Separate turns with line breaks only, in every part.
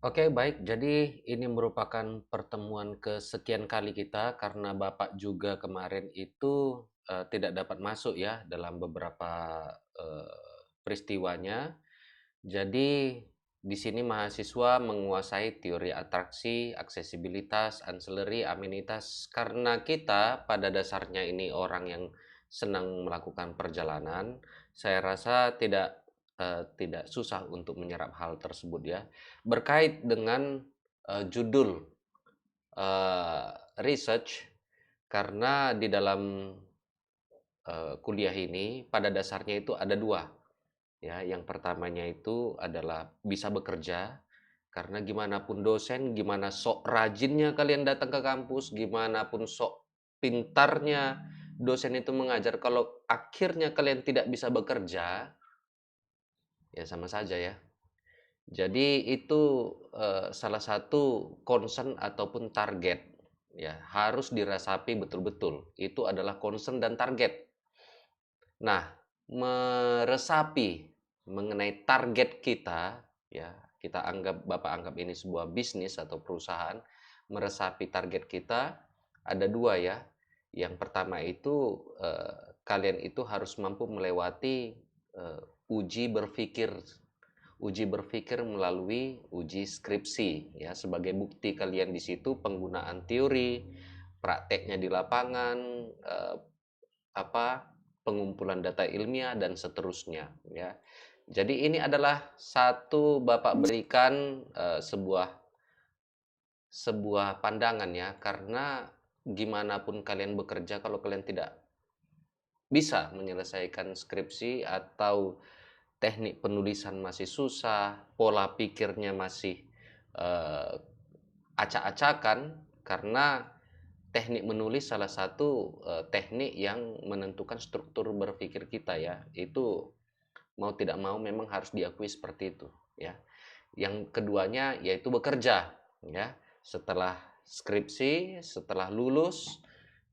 Oke, baik. Jadi ini merupakan pertemuan kesekian kali kita karena Bapak juga kemarin itu tidak dapat masuk ya dalam beberapa peristiwanya. Jadi di sini mahasiswa menguasai teori atraksi, aksesibilitas, ancillary, amenitas. Karena kita pada dasarnya ini orang yang senang melakukan perjalanan, saya rasa tidak susah untuk menyerap hal tersebut ya. Berkait dengan judul eh, research, karena di dalam kuliah ini pada dasarnya itu ada dua. Ya, yang pertamanya itu adalah bisa bekerja, karena gimana pun dosen, gimana sok rajinnya kalian datang ke kampus, gimana pun sok pintarnya dosen itu mengajar, kalau akhirnya kalian tidak bisa bekerja, ya sama saja ya. Jadi itu salah satu concern ataupun target, ya harus dirasapi betul-betul. Itu adalah concern dan target. Nah, meresapi mengenai target kita, ya, Bapak anggap ini sebuah bisnis atau perusahaan, meresapi target kita ada dua ya. Yang pertama itu kalian itu harus mampu melewati eh, uji berpikir, melalui uji skripsi ya, sebagai bukti kalian di situ penggunaan teori, prakteknya di lapangan, apa pengumpulan data ilmiah dan seterusnya ya. Jadi ini adalah satu Bapak berikan sebuah pandangan ya, karena gimana pun kalian bekerja kalau kalian tidak bisa menyelesaikan skripsi atau teknik penulisan masih susah, pola pikirnya masih eh, acak-acakan, karena teknik menulis salah satu teknik yang menentukan struktur berpikir kita ya. Itu mau tidak mau memang harus diakui seperti itu ya. Yang keduanya yaitu bekerja ya. Setelah skripsi, setelah lulus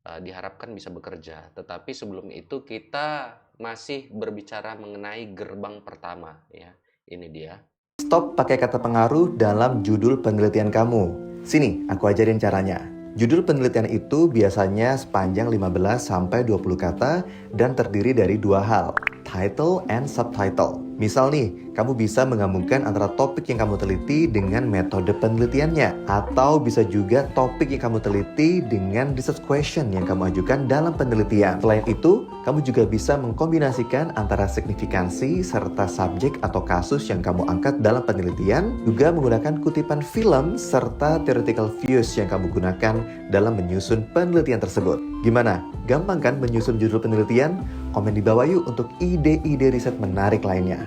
diharapkan bisa bekerja. Tetapi sebelum itu kita masih berbicara mengenai gerbang pertama ya. Ini dia.
Stop pakai kata pengaruh dalam judul penelitian kamu. Sini, aku ajarin caranya. Judul penelitian itu biasanya sepanjang 15-20 kata dan terdiri dari dua hal, title and subtitle. Misal nih, kamu bisa menggabungkan antara topik yang kamu teliti dengan metode penelitiannya. Atau bisa juga topik yang kamu teliti dengan research question yang kamu ajukan dalam penelitian. Selain itu, kamu juga bisa mengkombinasikan antara signifikansi serta subjek atau kasus yang kamu angkat dalam penelitian, juga menggunakan kutipan film serta theoretical views yang kamu gunakan dalam menyusun penelitian tersebut. Gimana? Gampang kan menyusun judul penelitian? Komen di bawah yuk untuk ide-ide riset menarik lainnya.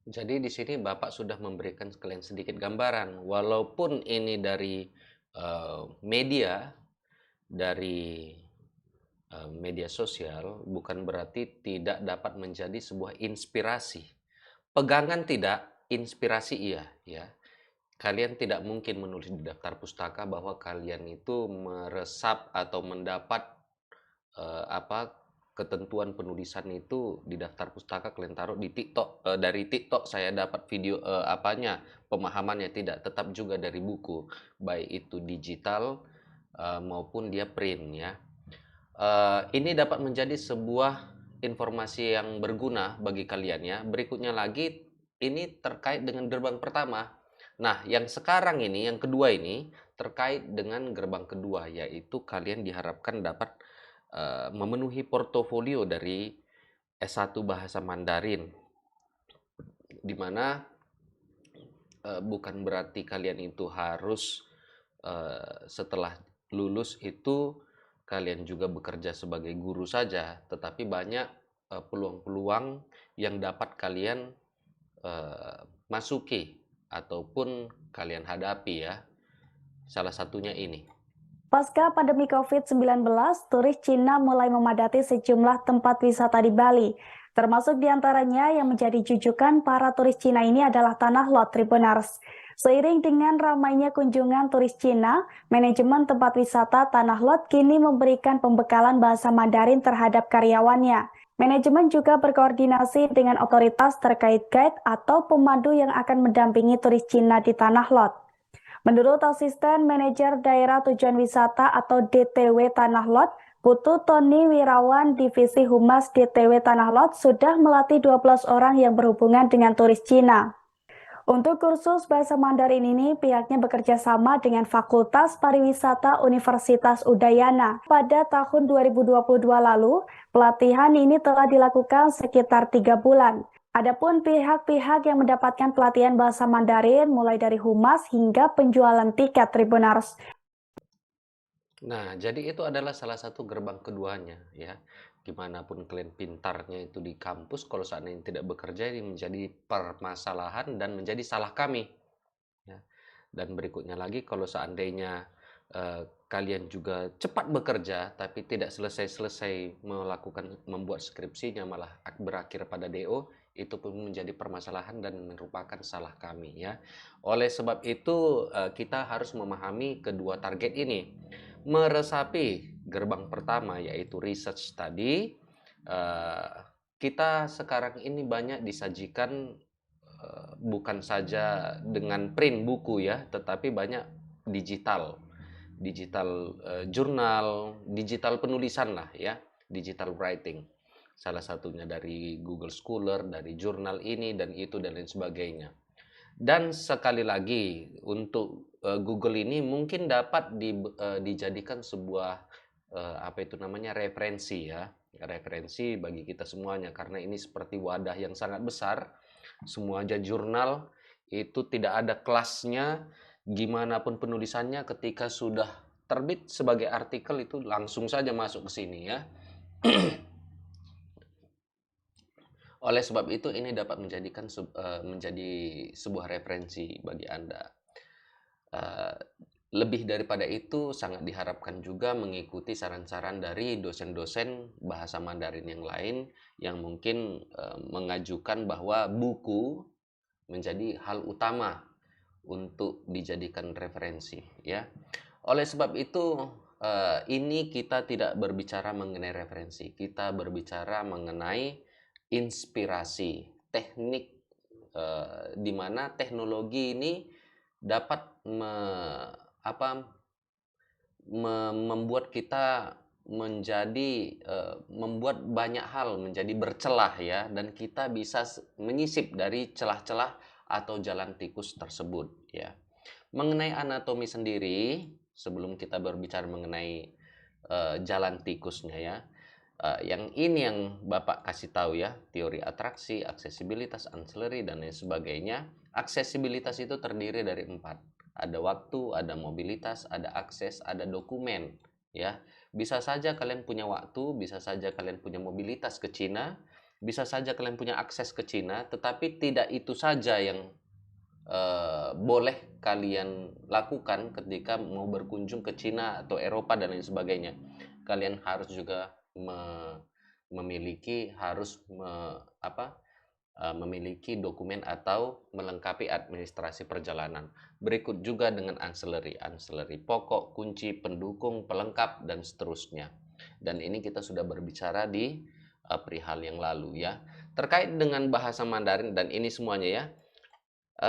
Jadi di sini Bapak sudah memberikan kalian sedikit gambaran, walaupun ini dari media, dari media sosial, bukan berarti tidak dapat menjadi sebuah inspirasi. Pegangan tidak, inspirasi iya, ya. Kalian tidak mungkin menulis di daftar pustaka bahwa kalian itu meresap atau mendapat apa ketentuan penulisan itu di daftar pustaka kalian taruh di TikTok. Dari TikTok saya dapat video pemahamannya, tidak, tetap juga dari buku, baik itu digital maupun dia print ya. Ini dapat menjadi sebuah informasi yang berguna bagi kalian ya. Berikutnya lagi ini terkait dengan gerbang pertama. Nah, yang sekarang ini, yang kedua ini terkait dengan gerbang kedua, yaitu kalian diharapkan dapat memenuhi portofolio dari S1 Bahasa Mandarin, di mana bukan berarti kalian itu harus setelah lulus itu kalian juga bekerja sebagai guru saja, tetapi banyak peluang-peluang yang dapat kalian masuki ataupun kalian hadapi ya. Salah satunya ini.
Pasca pandemi COVID-19, turis Cina mulai memadati sejumlah tempat wisata di Bali. Termasuk diantaranya yang menjadi jujukan para turis Cina ini adalah Tanah Lot Tribunars. Seiring dengan ramainya kunjungan turis Cina, manajemen tempat wisata Tanah Lot kini memberikan pembekalan bahasa Mandarin terhadap karyawannya. Manajemen juga berkoordinasi dengan otoritas terkait guide atau pemandu yang akan mendampingi turis Cina di Tanah Lot. Menurut Asisten Manajer Daerah Tujuan Wisata atau DTW Tanah Lot, Putu Tony Wirawan Divisi Humas DTW Tanah Lot sudah melatih 12 orang yang berhubungan dengan turis Cina. Untuk kursus bahasa Mandarin ini, pihaknya bekerja sama dengan Fakultas Pariwisata Universitas Udayana. Pada tahun 2022 lalu, pelatihan ini telah dilakukan sekitar 3 bulan. Adapun pihak-pihak yang mendapatkan pelatihan bahasa Mandarin mulai dari humas hingga penjualan tiket Tribunars.
Nah, jadi itu adalah salah satu gerbang keduanya ya. Gimana pun kalian pintarnya itu di kampus, kalau seandainya tidak bekerja ini menjadi permasalahan dan menjadi salah kami. Ya. Dan berikutnya lagi, kalau seandainya kalian juga cepat bekerja tapi tidak selesai-selesai membuat skripsinya, malah berakhir pada DO, itu pun menjadi permasalahan dan merupakan salah kami ya. Oleh sebab itu kita harus memahami kedua target ini. Meresapi gerbang pertama yaitu research tadi, kita sekarang ini banyak disajikan bukan saja dengan print buku ya, tetapi banyak digital jurnal, digital penulisan lah ya, digital writing. Salah satunya dari Google Scholar, dari jurnal ini dan itu dan lain sebagainya. Dan sekali lagi, untuk Google ini mungkin dapat dijadikan sebuah referensi ya, referensi bagi kita semuanya, karena ini seperti wadah yang sangat besar. Semua aja jurnal itu tidak ada kelasnya, gimana pun penulisannya, ketika sudah terbit sebagai artikel itu langsung saja masuk ke sini ya. Oleh sebab itu ini dapat menjadi sebuah referensi bagi Anda. Lebih daripada itu, sangat diharapkan juga mengikuti saran-saran dari dosen-dosen bahasa Mandarin yang lain yang mungkin mengajukan bahwa buku menjadi hal utama untuk dijadikan referensi ya. Oleh sebab itu ini kita tidak berbicara mengenai referensi, kita berbicara mengenai inspirasi, teknik di mana teknologi ini dapat membuat kita membuat banyak hal menjadi bercelah ya, dan kita bisa menyisip dari celah-celah atau jalan tikus tersebut ya. Mengenai anatomi sendiri, sebelum kita berbicara mengenai jalan tikusnya ya, yang Bapak kasih tahu ya, teori atraksi, aksesibilitas, ancillary dan lain sebagainya. Aksesibilitas itu terdiri dari 4. Ada waktu, ada mobilitas, ada akses, ada dokumen ya. Bisa saja kalian punya waktu, bisa saja kalian punya mobilitas ke Cina, bisa saja kalian punya akses ke Cina, tetapi tidak itu saja yang boleh kalian lakukan ketika mau berkunjung ke Cina atau Eropa dan lain sebagainya. Kalian harus juga memiliki dokumen atau melengkapi administrasi perjalanan. Berikut juga dengan ancillary pokok, kunci, pendukung, pelengkap dan seterusnya. Dan ini kita sudah berbicara di perihal yang lalu ya. Terkait dengan bahasa Mandarin dan ini semuanya ya.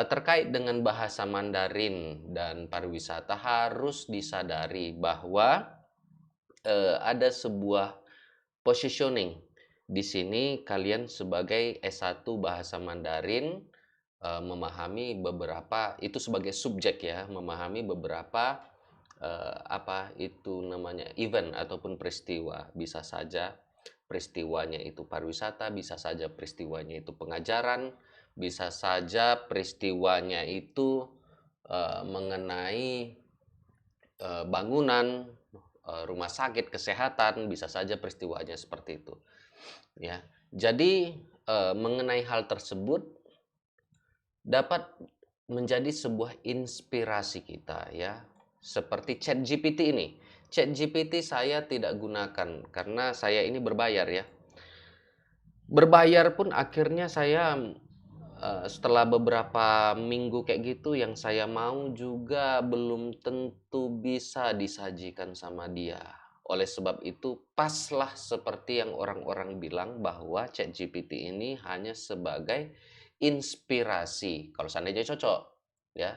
Terkait dengan bahasa Mandarin dan pariwisata, harus disadari bahwa ada sebuah positioning. Di sini kalian sebagai S1 bahasa Mandarin memahami beberapa, itu sebagai subjek ya, memahami beberapa event ataupun peristiwa. Bisa saja peristiwanya itu pariwisata, bisa saja peristiwanya itu pengajaran, bisa saja peristiwanya itu mengenai bangunan, rumah sakit, kesehatan, bisa saja peristiwanya seperti itu ya. Jadi mengenai hal tersebut dapat menjadi sebuah inspirasi kita ya. Seperti ChatGPT ini. ChatGPT saya tidak gunakan karena saya ini berbayar ya. Berbayar pun akhirnya saya setelah beberapa minggu kayak gitu, yang saya mau juga belum tentu bisa disajikan sama dia. Oleh sebab itu, paslah seperti yang orang-orang bilang bahwa ChatGPT ini hanya sebagai inspirasi, kalau seandainya cocok, ya.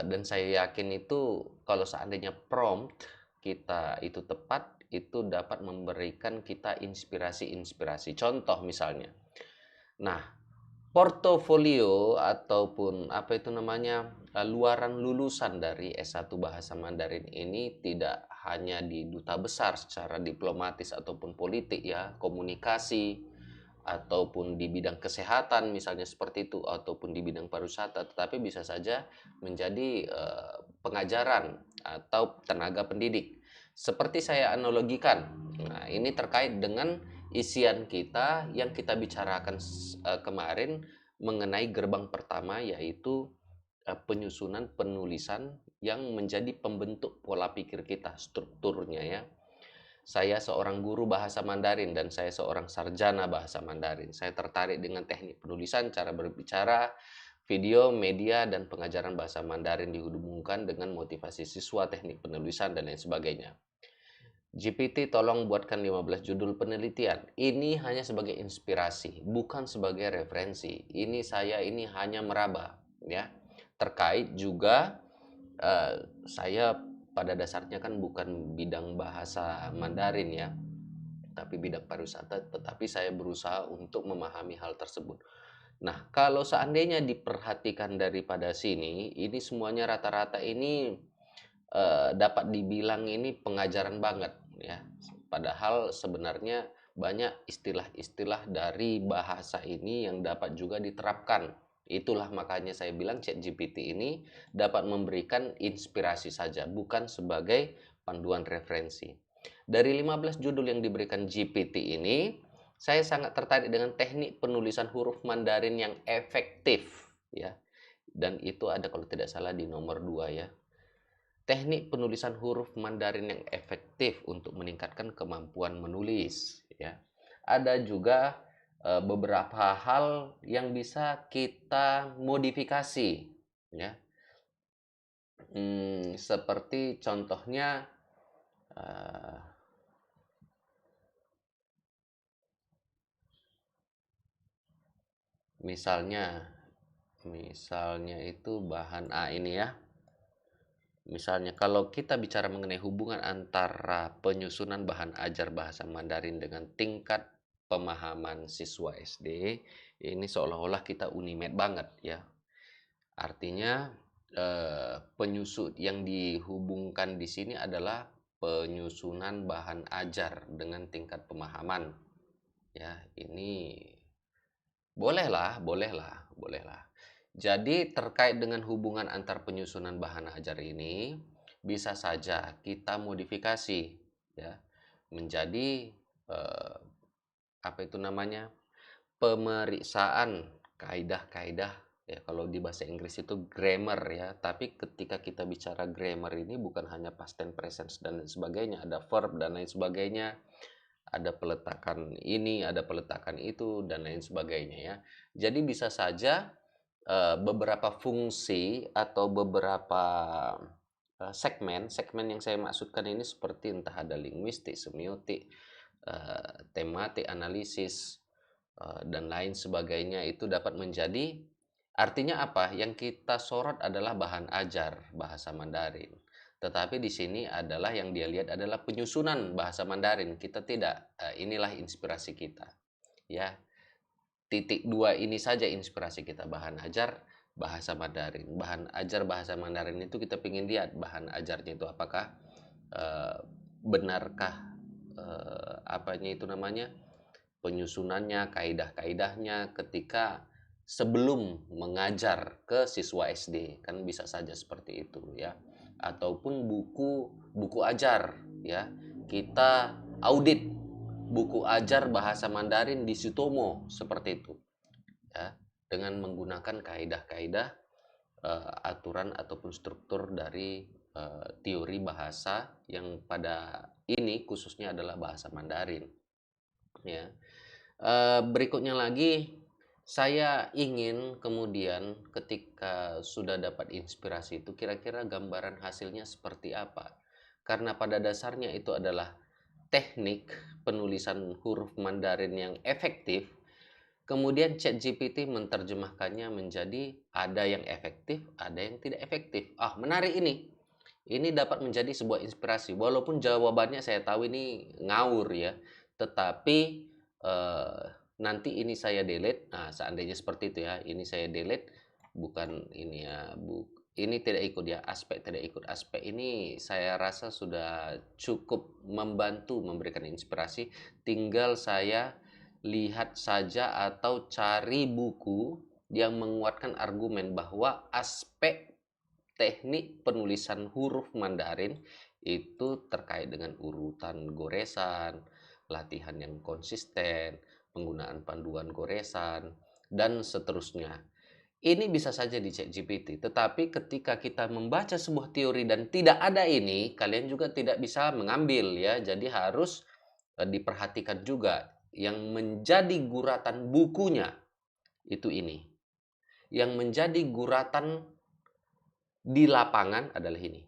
Dan saya yakin itu kalau seandainya prompt kita itu tepat, itu dapat memberikan kita inspirasi-inspirasi. Contoh misalnya, nah, portofolio ataupun apa itu namanya, luaran lulusan dari S1 Bahasa Mandarin ini tidak hanya di duta besar secara diplomatis ataupun politik ya, komunikasi, ataupun di bidang kesehatan misalnya seperti itu, ataupun di bidang pariwisata, tetapi bisa saja menjadi pengajaran atau tenaga pendidik. Seperti saya analogikan, nah ini terkait dengan isian kita yang kita bicarakan kemarin mengenai gerbang pertama, yaitu penyusunan penulisan yang menjadi pembentuk pola pikir kita, strukturnya ya. Saya seorang guru bahasa Mandarin dan saya seorang sarjana bahasa Mandarin. Saya tertarik dengan teknik penulisan, cara berbicara, video, media, dan pengajaran bahasa Mandarin dihubungkan dengan motivasi siswa, teknik penulisan, dan lain sebagainya. GPT tolong buatkan 15 judul penelitian. Ini hanya sebagai inspirasi, bukan sebagai referensi. Ini hanya meraba, ya. Terkait juga saya pada dasarnya kan bukan bidang bahasa Mandarin ya, tapi bidang pariwisata, tetapi saya berusaha untuk memahami hal tersebut. Nah, kalau seandainya diperhatikan daripada sini, ini semuanya rata-rata ini dapat dibilang ini pengajaran banget ya. Padahal sebenarnya banyak istilah-istilah dari bahasa ini yang dapat juga diterapkan. Itulah makanya saya bilang ChatGPT ini dapat memberikan inspirasi saja, bukan sebagai panduan referensi. Dari 15 judul yang diberikan GPT ini, saya sangat tertarik dengan teknik penulisan huruf Mandarin yang efektif ya. Dan itu ada kalau tidak salah di nomor 2 ya. Teknik penulisan huruf Mandarin yang efektif untuk meningkatkan kemampuan menulis ya. Ada juga beberapa hal yang bisa kita modifikasi ya. Seperti contohnya misalnya itu bahan ini ya. Misalnya kalau kita bicara mengenai hubungan antara penyusunan bahan ajar bahasa Mandarin dengan tingkat pemahaman siswa SD, ini seolah-olah kita Unimed banget ya. Artinya penyusun yang dihubungkan di sini adalah penyusunan bahan ajar dengan tingkat pemahaman. Ya, ini bolehlah. Jadi terkait dengan hubungan antar penyusunan bahan ajar ini, bisa saja kita modifikasi ya menjadi apa itu namanya, pemeriksaan kaidah-kaidah ya. Kalau di bahasa Inggris itu grammar ya, tapi ketika kita bicara grammar ini bukan hanya past tense, present dan lain sebagainya, ada verb dan lain sebagainya, ada peletakan ini, ada peletakan itu dan lain sebagainya ya. Jadi bisa saja beberapa fungsi atau beberapa segmen yang saya maksudkan ini seperti entah ada linguistik, semiotik, tematik, analisis, dan lain sebagainya, itu dapat menjadi, artinya apa? Yang kita sorot adalah bahan ajar bahasa Mandarin. Tetapi di sini adalah yang dia lihat adalah penyusunan bahasa Mandarin. Kita tidak, inilah inspirasi kita. Ya, titik 2 ini saja inspirasi kita, bahan ajar bahasa Mandarin. Bahan ajar bahasa Mandarin itu kita ingin lihat bahan ajarnya itu apakah benarkah apanya itu namanya, penyusunannya, kaidah-kaidahnya ketika sebelum mengajar ke siswa SD, kan bisa saja seperti itu ya. Ataupun buku ajar ya, kita audit buku ajar bahasa Mandarin di Sutomo seperti itu ya, dengan menggunakan kaidah-kaidah aturan ataupun struktur dari teori bahasa yang pada ini khususnya adalah bahasa Mandarin ya. Berikutnya lagi, saya ingin kemudian ketika sudah dapat inspirasi itu kira-kira gambaran hasilnya seperti apa. karena pada dasarnya itu adalah teknik penulisan huruf Mandarin yang efektif, kemudian ChatGPT menerjemahkannya menjadi ada yang efektif, ada yang tidak efektif. Ah, menarik ini. Ini dapat menjadi sebuah inspirasi. Walaupun jawabannya saya tahu ini ngawur ya, tetapi eh, nanti ini saya delete. Nah, seandainya seperti itu ya, ini saya delete, bukan ini ya, ini tidak ikut ya, aspek tidak ikut aspek ini saya rasa sudah cukup membantu memberikan inspirasi. Tinggal saya lihat saja atau cari buku yang menguatkan argumen bahwa aspek teknik penulisan huruf Mandarin itu terkait dengan urutan goresan, latihan yang konsisten, penggunaan panduan goresan, dan seterusnya. Ini bisa saja di ChatGPT, tetapi ketika kita membaca sebuah teori dan tidak ada ini, kalian juga tidak bisa mengambil ya. Jadi harus diperhatikan juga yang menjadi guratan bukunya itu ini. Yang menjadi guratan di lapangan adalah ini.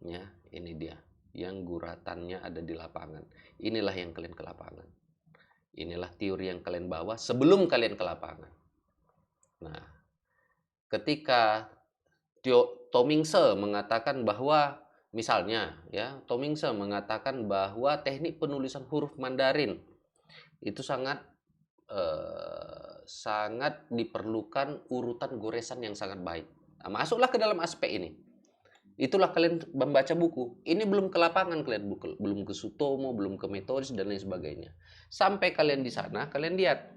Ya, ini dia. Yang guratannya ada di lapangan. Inilah yang kalian ke lapangan. Inilah teori yang kalian bawa sebelum kalian ke lapangan. Nah, ketika Tomingse mengatakan bahwa misalnya ya, Tomingse mengatakan bahwa teknik penulisan huruf Mandarin itu sangat sangat diperlukan urutan goresan yang sangat baik. Nah, masuklah ke dalam aspek ini. Itulah kalian membaca buku. Ini belum ke lapangan kalian, belum ke Sutomo, belum ke metodis dan lain sebagainya. Sampai kalian di sana, kalian lihat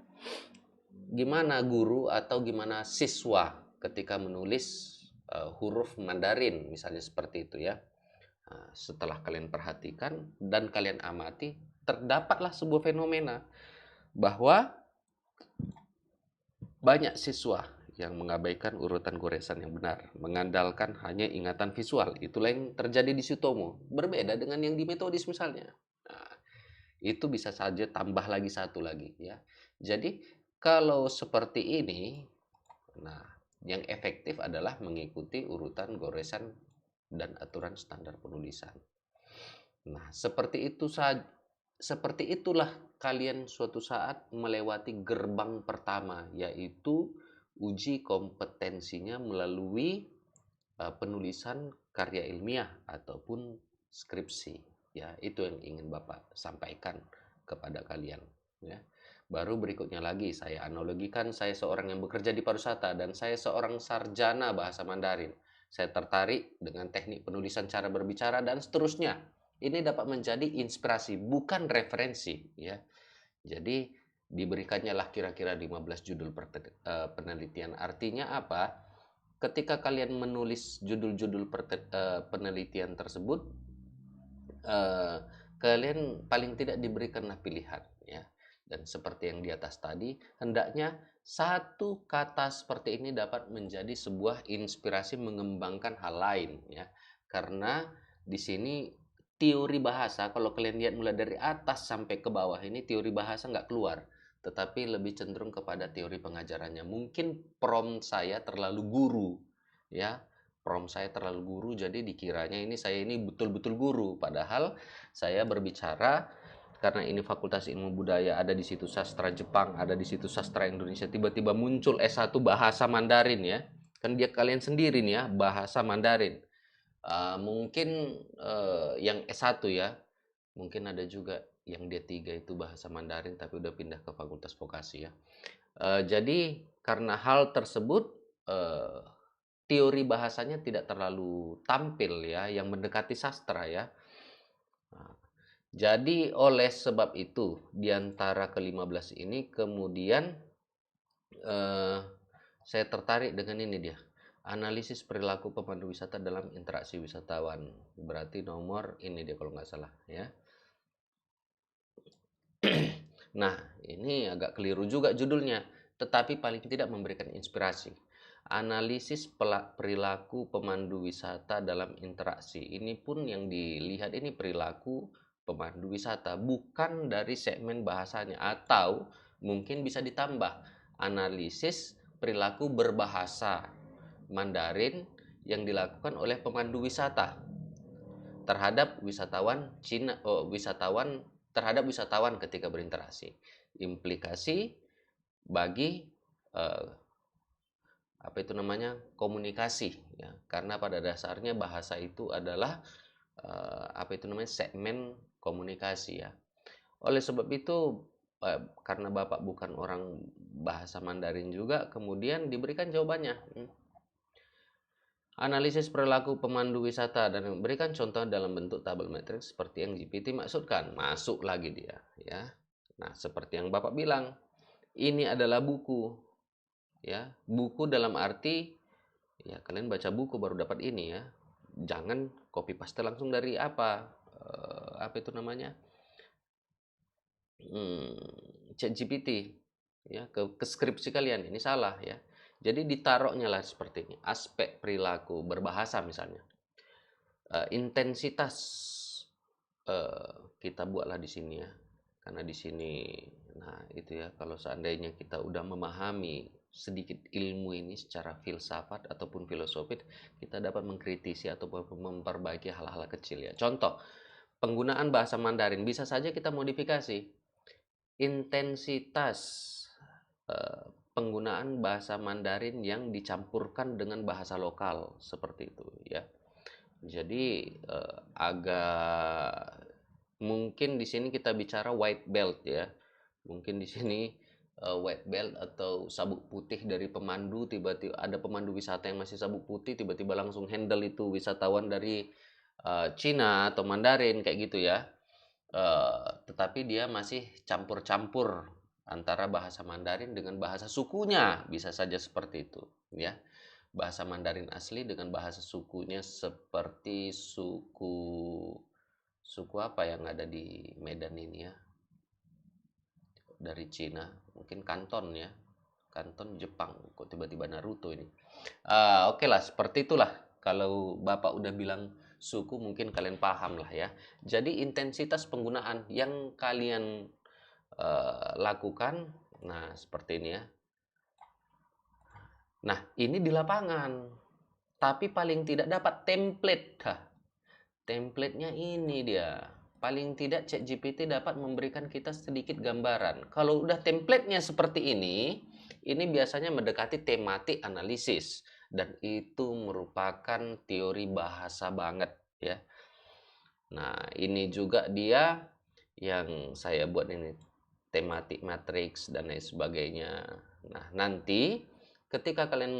gimana guru atau gimana siswa ketika menulis huruf Mandarin, misalnya seperti itu ya. Nah, setelah kalian perhatikan dan kalian amati, terdapatlah sebuah fenomena bahwa banyak siswa yang mengabaikan urutan goresan yang benar, mengandalkan hanya ingatan visual. Itulah yang terjadi di Sutomo. Berbeda dengan yang di metodis misalnya. Nah, itu bisa saja tambah lagi satu lagi ya. Jadi kalau seperti ini, nah yang efektif adalah mengikuti urutan goresan dan aturan standar penulisan. Nah, seperti itulah kalian suatu saat melewati gerbang pertama, yaitu uji kompetensinya melalui penulisan karya ilmiah ataupun skripsi. Ya, itu yang ingin Bapak sampaikan kepada kalian. Ya. Baru berikutnya lagi saya analogikan, saya seorang yang bekerja di pariwisata dan saya seorang sarjana bahasa Mandarin. Saya tertarik dengan teknik penulisan cara berbicara dan seterusnya. Ini dapat menjadi inspirasi, bukan referensi. Ya. Jadi diberikannya lah kira-kira 15 judul penelitian. Artinya apa? Ketika kalian menulis judul-judul penelitian tersebut, kalian paling tidak diberikanlah pilihan ya. Dan seperti yang di atas tadi, hendaknya satu kata seperti ini dapat menjadi sebuah inspirasi mengembangkan hal lain ya. Karena di sini teori bahasa, kalau kalian lihat mulai dari atas sampai ke bawah ini teori bahasa nggak keluar, tetapi lebih cenderung kepada teori pengajarannya. Mungkin prompt saya terlalu guru ya, prompt saya terlalu guru, jadi dikiranya saya ini betul-betul guru, padahal saya berbicara karena ini Fakultas Ilmu Budaya, ada di situ sastra Jepang, ada di situ sastra Indonesia, tiba-tiba muncul S1 bahasa Mandarin ya, kan dia kalian sendiri nih ya, bahasa Mandarin. Mungkin yang S1 ya, mungkin ada juga yang D3 itu bahasa Mandarin tapi udah pindah ke Fakultas Vokasi ya. Jadi karena hal tersebut teori bahasanya tidak terlalu tampil ya, yang mendekati sastra ya. Jadi oleh sebab itu di antara ke-15 ini kemudian saya tertarik dengan ini dia. Analisis perilaku pemandu wisata dalam interaksi wisatawan. Berarti nomor ini dia kalau nggak salah ya. Nah, ini agak keliru juga judulnya, tetapi paling tidak memberikan inspirasi. Analisis perilaku pemandu wisata dalam interaksi. Ini pun yang dilihat ini perilaku pemandu wisata, bukan dari segmen bahasanya, atau mungkin bisa ditambah analisis perilaku berbahasa Mandarin yang dilakukan oleh pemandu wisata. terhadap wisatawan Cina, terhadap wisatawan ketika berinteraksi. Implikasi bagi komunikasi, ya, karena pada dasarnya bahasa itu adalah segmen komunikasi, ya. Oleh sebab itu, karena Bapak bukan orang bahasa Mandarin juga, kemudian diberikan jawabannya. Analisis perilaku pemandu wisata dan memberikan contoh dalam bentuk tabel matriks seperti yang GPT maksudkan. Masuk lagi dia, ya. Nah, seperti yang Bapak bilang, ini adalah buku, ya. Buku dalam arti, ya, kalian baca buku baru dapat ini, ya. Jangan copy paste langsung dari ChatGPT, ya, ke skripsi kalian. Ini salah, ya. Jadi ditaruhnya lah seperti ini, aspek perilaku berbahasa misalnya. Intensitas kita buatlah di sini, ya. Karena di sini, nah itu ya, kalau seandainya kita udah memahami sedikit ilmu ini secara filsafat ataupun filosofis, kita dapat mengkritisi ataupun memperbaiki hal-hal kecil, ya. Contoh, penggunaan bahasa Mandarin bisa saja kita modifikasi. Intensitas penggunaan bahasa Mandarin yang dicampurkan dengan bahasa lokal, seperti itu, ya. Jadi agak mungkin di sini kita bicara white belt, ya. Mungkin di sini white belt atau sabuk putih dari pemandu, tiba-tiba ada pemandu wisata yang masih sabuk putih, tiba-tiba langsung handle itu wisatawan dari Cina atau Mandarin kayak gitu, ya. Tetapi dia masih campur-campur antara bahasa Mandarin dengan bahasa sukunya, bisa saja seperti itu, ya. Bahasa Mandarin asli dengan bahasa sukunya, seperti suku apa yang ada di Medan ini, ya, dari Cina, mungkin Kanton, ya, Kanton Jepang. Kok tiba-tiba Naruto ini. Oke lah, seperti itulah. Kalau Bapak udah bilang suku, mungkin kalian paham lah, ya. Jadi intensitas penggunaan yang kalian lakukan, nah seperti ini, ya. Nah, ini di lapangan, tapi paling tidak dapat template. Templatenya ini dia. Paling tidak ChatGPT dapat memberikan kita sedikit gambaran. Kalau udah templatenya seperti ini biasanya mendekati tematik analisis. Dan itu merupakan teori bahasa banget, ya. Nah, ini juga dia yang saya buat ini, tematik matriks dan lain sebagainya. Nah, nanti ketika kalian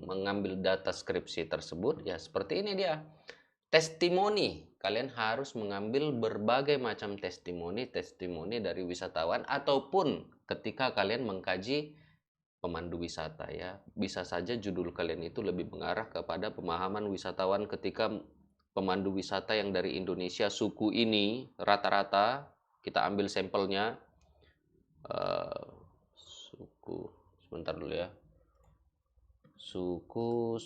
mengambil data skripsi tersebut, ya seperti ini dia. Testimoni, kalian harus mengambil berbagai macam testimoni dari wisatawan, ataupun ketika kalian mengkaji pemandu wisata, ya. Bisa saja judul kalian itu lebih mengarah kepada pemahaman wisatawan ketika pemandu wisata yang dari Indonesia, suku ini rata-rata kita ambil sampelnya, suku, sebentar dulu, ya. Suku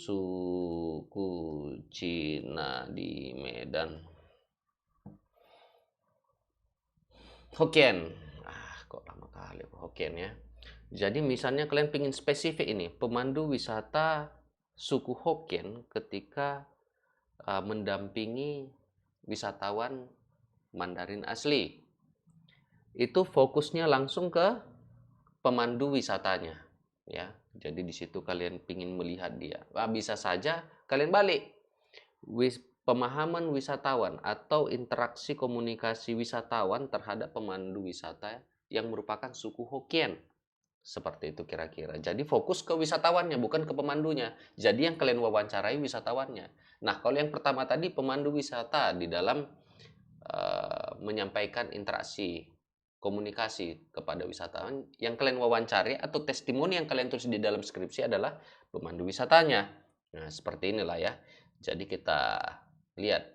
Cina di Medan. Hokkien. Kok lama kali Hokkien, ya. Jadi misalnya kalian pingin spesifik ini, pemandu wisata suku Hokkien ketika mendampingi wisatawan Mandarin asli. Itu fokusnya langsung ke pemandu wisatanya, ya. Jadi di situ kalian pingin melihat dia. Bisa saja kalian balik. Pemahaman wisatawan atau interaksi komunikasi wisatawan terhadap pemandu wisata yang merupakan suku Hokkien. Seperti itu kira-kira. Jadi fokus ke wisatawannya, bukan ke pemandunya. Jadi yang kalian wawancarai wisatawannya. Nah, kalau yang pertama tadi pemandu wisata di dalam menyampaikan interaksi komunikasi kepada wisatawan, yang kalian wawancari atau testimoni yang kalian tulis di dalam skripsi adalah pemandu wisatanya. Nah, seperti inilah, ya. Jadi kita lihat.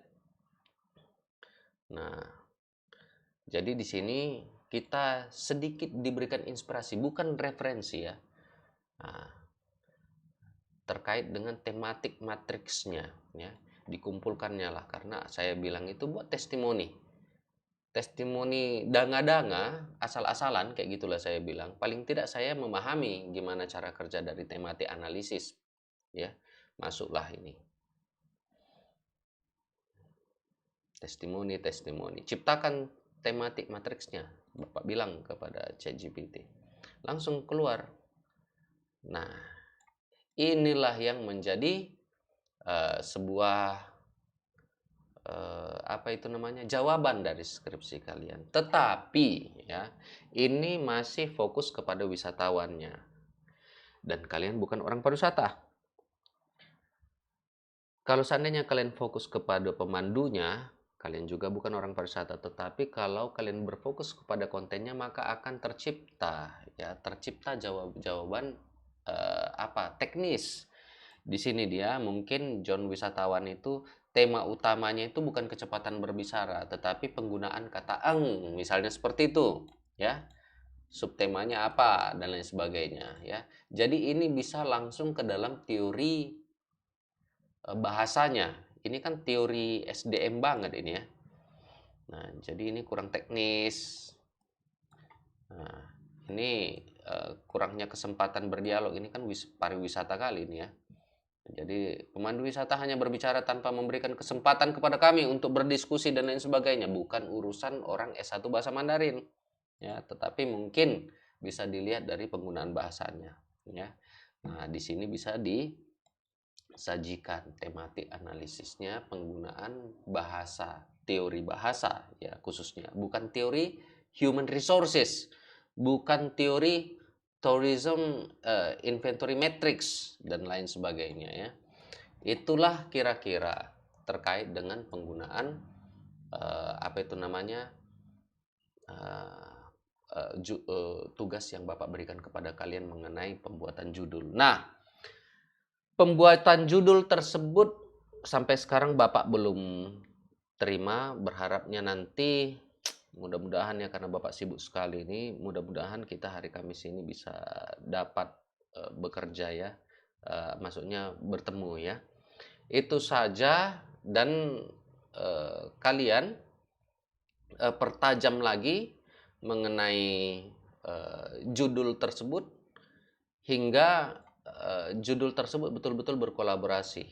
Nah, jadi di sini kita sedikit diberikan inspirasi, bukan referensi, ya. Nah, terkait dengan tematik matriksnya, ya. Dikumpulkannya lah, karena saya bilang itu buat testimoni. Testimoni danga-danga, asal-asalan, kayak gitulah saya bilang. Paling tidak saya memahami gimana cara kerja dari tematik analisis, ya. Masuklah ini. testimoni. Ciptakan tematik matriksnya. Bapak bilang kepada ChatGPT. Langsung keluar. Nah, inilah yang menjadi sebuah jawaban dari skripsi kalian. Tetapi ya, ini masih fokus kepada wisatawannya. Dan kalian bukan orang pariwisata. Kalau seandainya kalian fokus kepada pemandunya, kalian juga bukan orang pariwisata. Tetapi kalau kalian berfokus kepada kontennya, maka akan tercipta jawaban teknis. Di sini dia mungkin John wisatawan itu tema utamanya itu bukan kecepatan berbicara, tetapi penggunaan kata eng, misalnya seperti itu, ya. Subtemanya apa dan lain sebagainya, ya. Jadi ini bisa langsung ke dalam teori bahasanya. Ini kan teori SDM banget ini ya. Nah, jadi ini kurang teknis. Nah, ini kurangnya kesempatan berdialog. Ini kan pariwisata kali ini ya. Jadi pemandu wisata hanya berbicara tanpa memberikan kesempatan kepada kami untuk berdiskusi dan lain sebagainya. Bukan urusan orang S1 bahasa Mandarin. Ya, tetapi mungkin bisa dilihat dari penggunaan bahasanya. Ya. Nah, di sini bisa disajikan tematik analisisnya penggunaan bahasa, teori bahasa ya khususnya. Bukan teori human resources, bukan teori tourism inventory metrics dan lain sebagainya ya. Itulah kira-kira terkait dengan penggunaan tugas yang Bapak berikan kepada kalian mengenai pembuatan judul. Nah, pembuatan judul tersebut sampai sekarang Bapak belum terima, berharapnya nanti mudah-mudahan ya, karena Bapak sibuk sekali ini, mudah-mudahan kita hari Kamis ini bisa dapat bekerja ya, maksudnya bertemu ya. Itu saja, dan kalian pertajam lagi mengenai judul tersebut hingga judul tersebut betul-betul berkolaborasi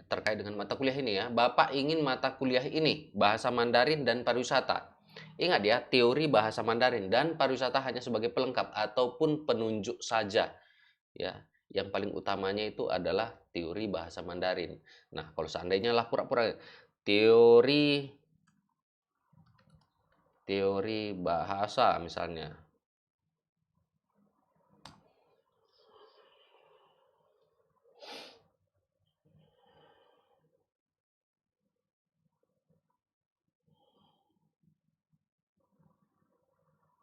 terkait dengan mata kuliah ini ya. Bapak ingin mata kuliah ini bahasa Mandarin dan pariwisata. Ingat ya, teori bahasa Mandarin dan pariwisata hanya sebagai pelengkap ataupun penunjuk saja. Ya, yang paling utamanya itu adalah teori bahasa Mandarin. Nah, kalau seandainya lah pura-pura teori bahasa misalnya.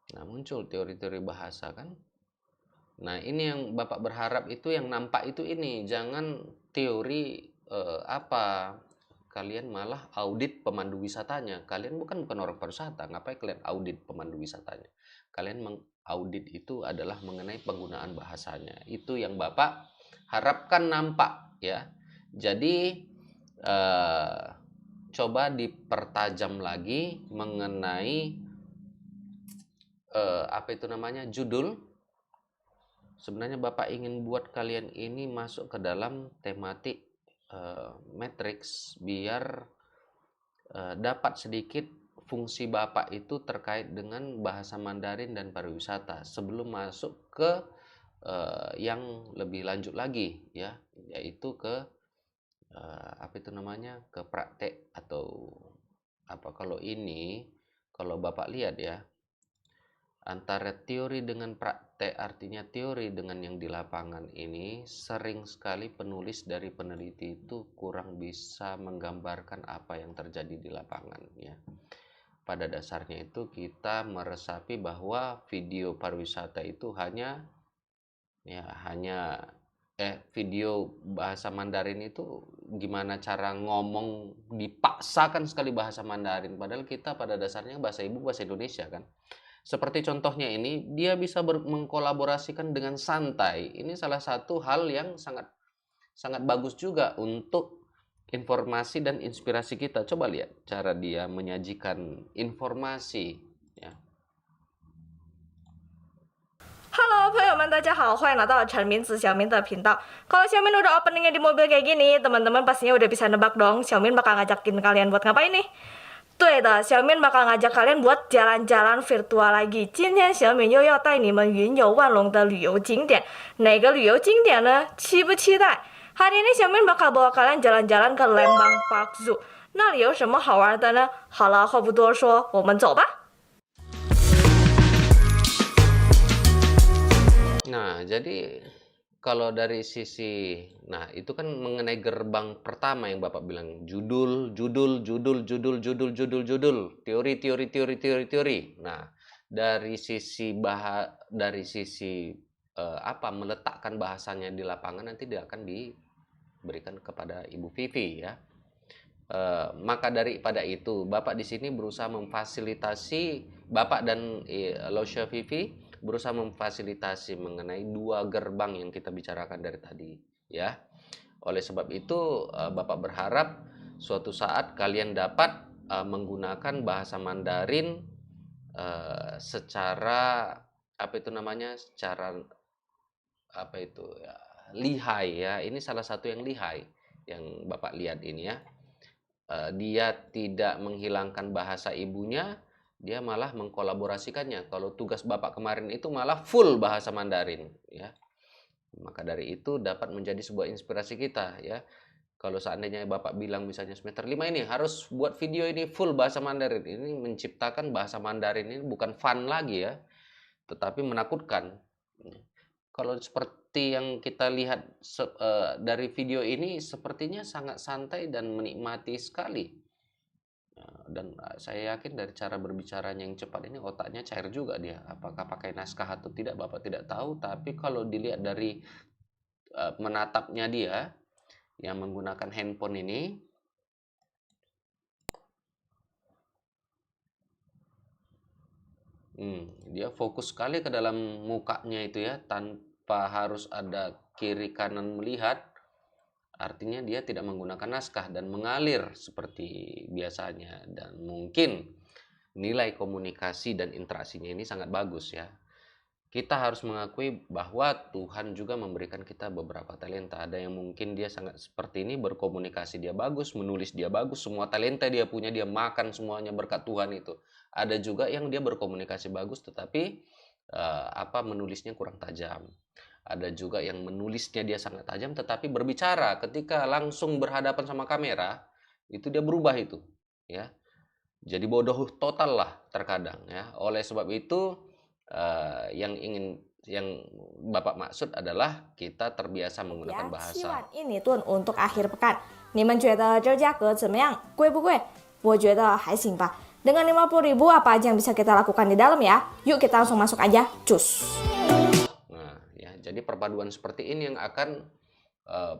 Nah, muncul teori-teori bahasa kan. Nah, ini yang Bapak berharap itu, yang nampak itu ini. Jangan teori kalian malah audit pemandu wisatanya. Kalian bukan orang pariwisata. Ngapain kalian audit pemandu wisatanya? Kalian mengaudit itu adalah mengenai penggunaan bahasanya. Itu yang Bapak harapkan nampak ya. Jadi coba dipertajam lagi mengenai judul. Sebenarnya Bapak ingin buat kalian ini masuk ke dalam tematik matrix biar dapat sedikit fungsi Bapak itu terkait dengan bahasa Mandarin dan pariwisata sebelum masuk ke yang lebih lanjut lagi ya, yaitu ke ke praktek atau apa. Kalau Bapak lihat ya, antara teori dengan praktek, artinya teori dengan yang di lapangan ini, sering sekali penulis dari peneliti itu kurang bisa menggambarkan apa yang terjadi di lapangan ya. Pada dasarnya itu kita meresapi bahwa video pariwisata itu video bahasa Mandarin itu gimana cara ngomong, dipaksakan sekali bahasa Mandarin, padahal kita pada dasarnya bahasa ibu bahasa Indonesia kan. Seperti contohnya ini, dia bisa mengkolaborasikan dengan santai. Ini salah satu hal yang sangat bagus juga untuk informasi dan inspirasi kita. Coba lihat cara dia menyajikan informasi ya.
Halo 朋友们，大家好，欢迎来到陈明子小明的频道。Kalau Xiaomin udah openingnya di mobil kayak gini, teman-teman pastinya udah bisa nebak dong Xiaomin bakal ngajakin kalian buat ngapain nih? 对的，小敏 bakal ngajak kalian buat jalan-jalan virtual lagi. 今天小敏又要带你们云游万隆的旅游景点，哪个旅游景点呢？期不期待？ Hari ini 小敏 bakal bawa kalian jalan-jalan ke Lembang Park Zoo， 那里有什么好玩的呢？好了，话不多说，我们走吧。
Nah, jadi kalau dari sisi, nah itu kan mengenai gerbang pertama yang Bapak bilang judul, teori. Nah, dari sisi apa meletakkan bahasanya di lapangan nanti dia akan diberikan kepada Ibu Vivi ya. Maka daripada itu Bapak di sini berusaha memfasilitasi Bapak dan Lausha Vivi berusaha memfasilitasi mengenai dua gerbang yang kita bicarakan dari tadi ya. Oleh sebab itu Bapak berharap suatu saat kalian dapat menggunakan bahasa Mandarin secara apa itu namanya, secara apa itu ya, lihai ya. Ini salah satu yang lihai yang Bapak lihat ini ya. Dia tidak menghilangkan bahasa ibunya, dia malah mengkolaborasikannya. Kalau tugas Bapak kemarin itu malah full bahasa Mandarin ya. Maka dari itu dapat menjadi sebuah inspirasi kita ya. Kalau seandainya Bapak bilang misalnya semester 5 ini harus buat video ini full bahasa Mandarin, ini menciptakan bahasa Mandarin ini bukan fun lagi ya, tetapi menakutkan. Kalau seperti yang kita lihat dari video ini sepertinya sangat santai dan menikmati sekali. Dan saya yakin dari cara berbicaranya yang cepat ini otaknya cair juga dia. Apakah pakai naskah atau tidak Bapak tidak tahu, tapi kalau dilihat dari menatapnya dia yang menggunakan handphone ini, dia fokus sekali ke dalam mukanya itu ya, tanpa harus ada kiri kanan melihat. Artinya dia tidak menggunakan naskah dan mengalir seperti biasanya, dan mungkin nilai komunikasi dan interaksinya ini sangat bagus ya. Kita harus mengakui bahwa Tuhan juga memberikan kita beberapa talenta. Ada yang mungkin dia sangat seperti ini, berkomunikasi dia bagus, menulis dia bagus, semua talenta dia punya, dia makan semuanya berkat Tuhan itu. Ada juga yang dia berkomunikasi bagus tetapi menulisnya kurang tajam. Ada juga yang menulisnya dia sangat tajam tetapi berbicara ketika langsung berhadapan sama kamera itu dia berubah itu ya. Jadi bodoh total lah terkadang ya. Oleh sebab itu yang Bapak maksud adalah kita terbiasa menggunakan bahasa.
印尼盾 untuk akhir pekan. 你们觉得这价格怎么样？贵不贵？我觉得还行吧。Dengan 50.000 apa aja yang bisa kita lakukan di dalam ya? Yuk kita langsung masuk aja. Cus.
Jadi perpaduan seperti ini yang akan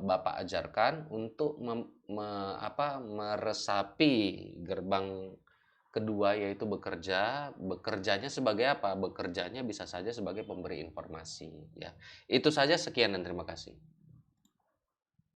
Bapak ajarkan untuk meresapi gerbang kedua, yaitu bekerja. Bekerjanya sebagai apa? Bekerjanya bisa saja sebagai pemberi informasi ya. Itu saja, sekian dan terima kasih.